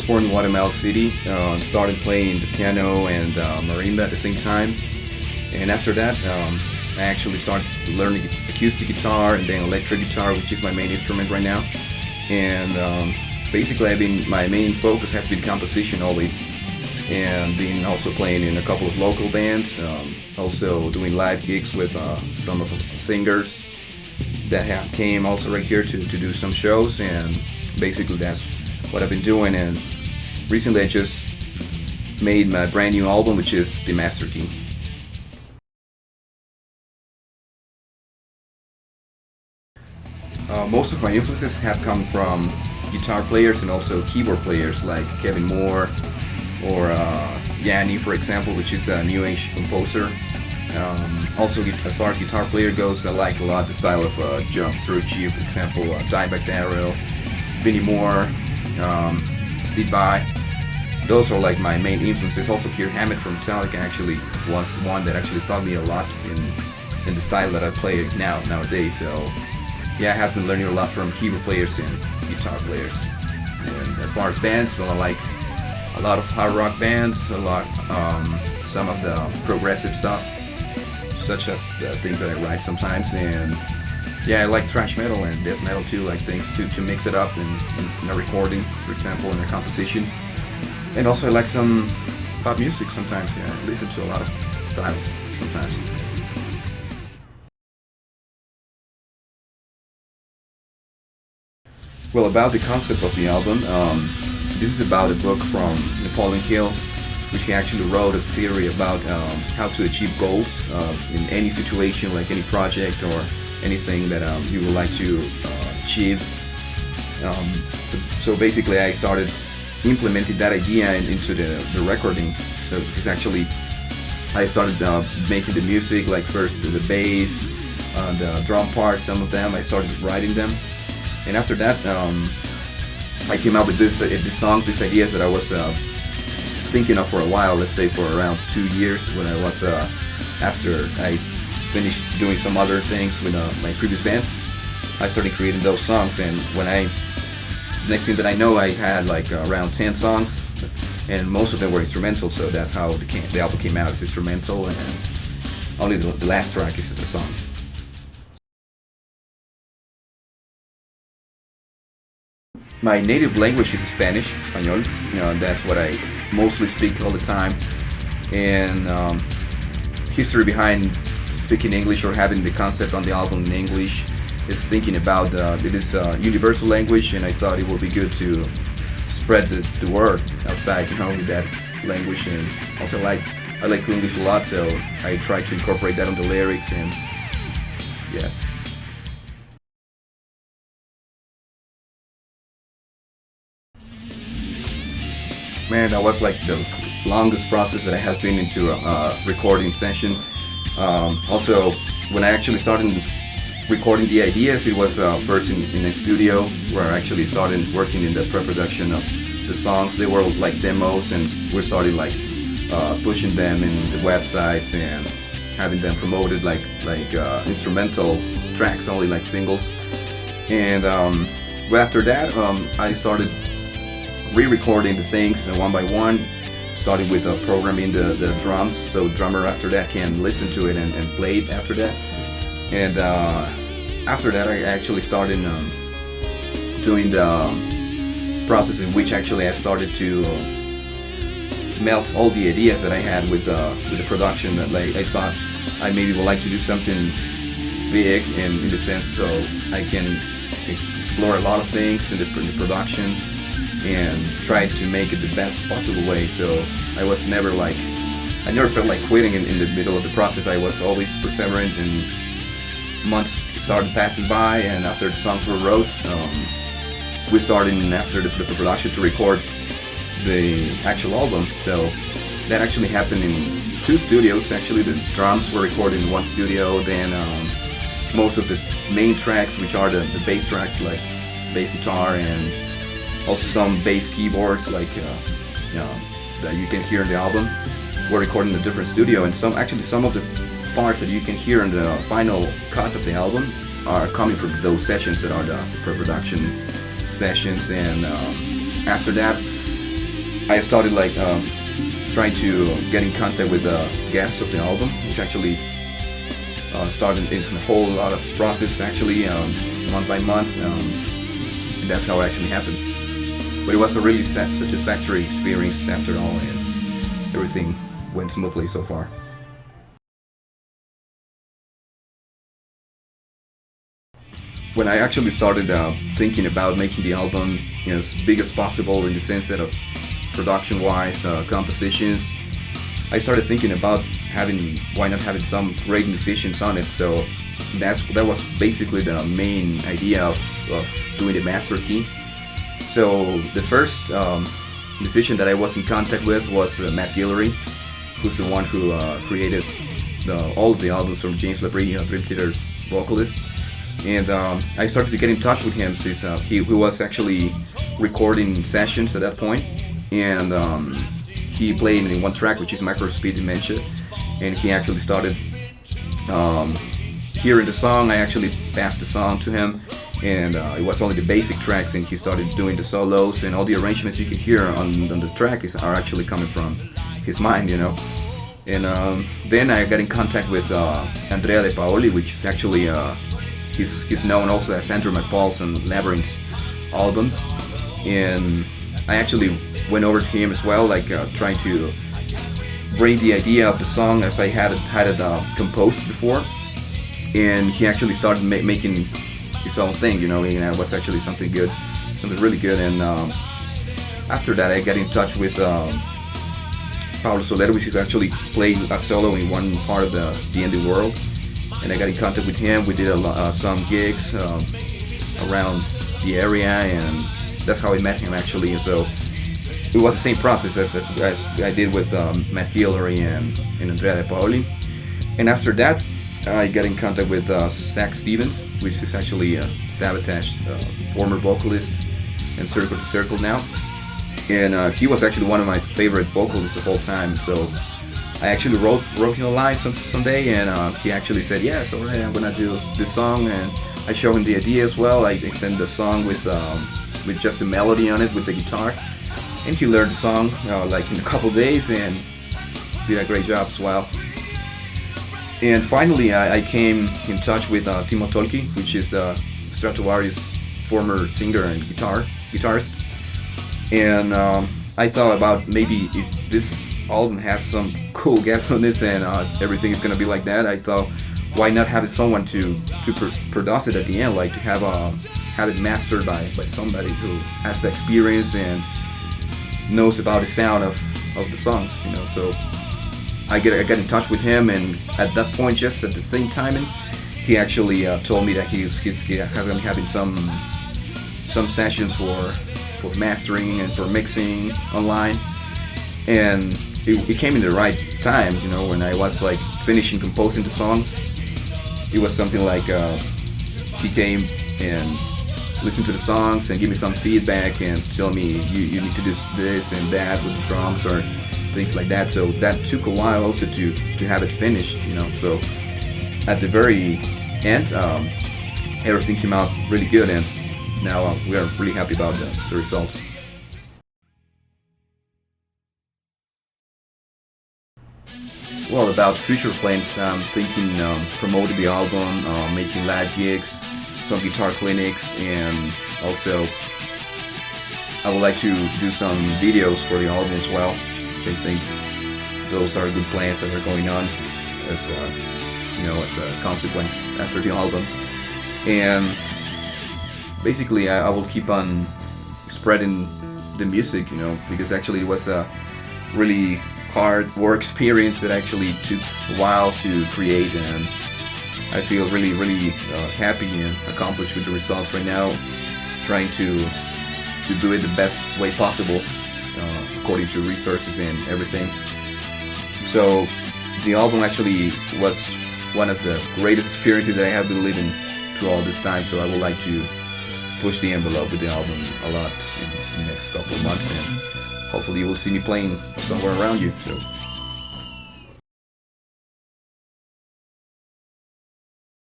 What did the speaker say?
was born in Guatemala City. Started playing the piano and marimba at the same time. And after that, I actually started learning acoustic guitar and then electric guitar, which is my main instrument right now. And basically, my main focus has been composition always, and been also playing in a couple of local bands, also doing live gigs with some of the singers that came also right here to do some shows, and basically that's what I've been doing. And recently I just made my brand new album, which is the Master Key. Most of my influences have come from guitar players and also keyboard players like Kevin Moore or Yanni, for example, which is a new age composer. Also, as far as guitar player goes, I like a lot the style of John Petrucci, for example, Dimebag Darrell, Vinnie Moore, Steve Vai. Those are like my main influences. Also, Kirk Hammett from Metallica actually was one that actually taught me a lot in the style that I play nowadays. So yeah, I have been learning a lot from keyboard players and guitar players. And as far as bands, well, I like a lot of hard rock bands, some of the progressive stuff, such as the things that I write sometimes. And yeah, I like thrash metal and death metal too, like things to mix it up in a recording, for example, in a composition. And also I like some pop music sometimes. Yeah, I listen to a lot of styles sometimes. Well, about the concept of the album, this is about a book from Napoleon Hill, which he actually wrote a theory about how to achieve goals in any situation, like any project or anything that you would like to achieve. So basically I started implementing that idea into the recording. So it's actually, I started making the music, like first the bass, the drum parts, some of them, I started writing them. And after that, I came up with this song, these ideas that I was thinking of for a while, let's say for around 2 years, when I was, after I finished doing some other things with my previous bands, I started creating those songs. And next thing that I know, I had like around 10 songs, and most of them were instrumental, so that's how the album came out. It's instrumental, and only the last track is the song. My native language is Spanish, Español. That's what I mostly speak all the time. And history behind speaking English or having the concept on the album in English is thinking about it is a universal language, and I thought it would be good to spread the word outside, with that language. And also I like English a lot, so I try to incorporate that on the lyrics, and yeah. Man, that was like the longest process that I have been into a recording session. Also, when I actually started recording the ideas, it was first in a studio where I actually started working in the pre-production of the songs. They were like demos, and we started like pushing them in the websites and having them promoted like instrumental tracks, only like singles. And after that, I started re-recording the things one by one, starting with programming the drums, so drummer after that can listen to it and play it after that. And after that I actually started doing the process in which actually I started to melt all the ideas that I had with the production, that like I thought I maybe would like to do something big in the sense so I can explore a lot of things in the production and tried to make it the best possible way. So I was never I never felt like quitting in the middle of the process. I was always perseverant, and months started passing by, and after the songs were wrote, we started after the production to record the actual album. So that actually happened in 2 studios. Actually, the drums were recorded in 1 studio, then most of the main tracks, which are the bass tracks, like bass guitar and also some bass keyboards that you can hear in the album, were recorded in a different studio. And some of the parts that you can hear in the final cut of the album are coming from those sessions that are the pre-production sessions. And after that, I started like trying to get in contact with the guests of the album, which actually started in a whole lot of process actually, month by month, and that's how it actually happened. But it was a really satisfactory experience after all, and everything went smoothly so far. When I actually started thinking about making the album as big as possible in the sense that of production-wise, compositions, I started thinking about why not having some great musicians on it. So that was basically the main idea of doing the master key. So the first musician that I was in contact with was Matt Guillory, who's the one who created all of the albums from James Labrie, Dream Theater's vocalist. And I started to get in touch with him since he was actually recording sessions at that point, and he played in one track, which is Micro Speed Dementia, and he actually started hearing the song. I actually passed the song to him, and it was only the basic tracks, and he started doing the solos, and all the arrangements you can hear on the track are actually coming from his mind, you know. And then I got in contact with Andrea De Paoli, which is actually he's known also as Andrew McPaul's and Labyrinth albums, and I actually went over to him as well, like trying to bring the idea of the song as I had it composed before, and he actually started making his own thing, you know, and it was actually something good, something really good. And after that I got in touch with Paulo Soler, which actually played a solo in one part of the Indie World, and I got in contact with him. We did some gigs around the area, and that's how I met him actually. And so it was the same process as I did with Matt Guillory and Andrea De Paoli. And after that, I got in contact with Zach Stevens, which is actually Sabotage's former vocalist and Circle to Circle now. And he was actually one of my favorite vocalists of all time. So I actually wrote him a line someday, and he actually said, yes, alright, I'm gonna do this song. And I showed him the idea as well. I sent the song with just a melody on it with the guitar, and he learned the song like in a couple days and did a great job as well. And finally I came in touch with Timo Tolkki, which is Stratovarius' former singer and guitarist. And I thought about maybe if this album has some cool guests on it and everything is gonna be like that, I thought, why not have someone to produce it at the end, like to have it mastered by somebody who has the experience and knows about the sound of the songs, you know. So I got in touch with him, and at that point, just at the same timing, he actually told me that he's having some sessions for mastering and for mixing online, and it came in the right time, you know, when I was like finishing composing the songs. It was something like he came and listened to the songs and give me some feedback and tell me you need to do this and that with the drums or things like that. So that took a while also to have it finished, you know. So at the very end, everything came out really good, and now we are really happy about the results. Well, about future plans, I'm thinking promoting the album, making live gigs, some guitar clinics, and also I would like to do some videos for the album as well, which I think those are good plans that are going on as a consequence after the album. And basically I will keep on spreading the music, you know, because actually it was a really hard work experience that actually took a while to create, and I feel really happy and accomplished with the results right now, trying to do it the best way possible according to resources and everything. So the album actually was one of the greatest experiences that I have been living through all this time, so I would like to push the envelope with the album a lot in the next couple of months, and hopefully you will see me playing somewhere around you. So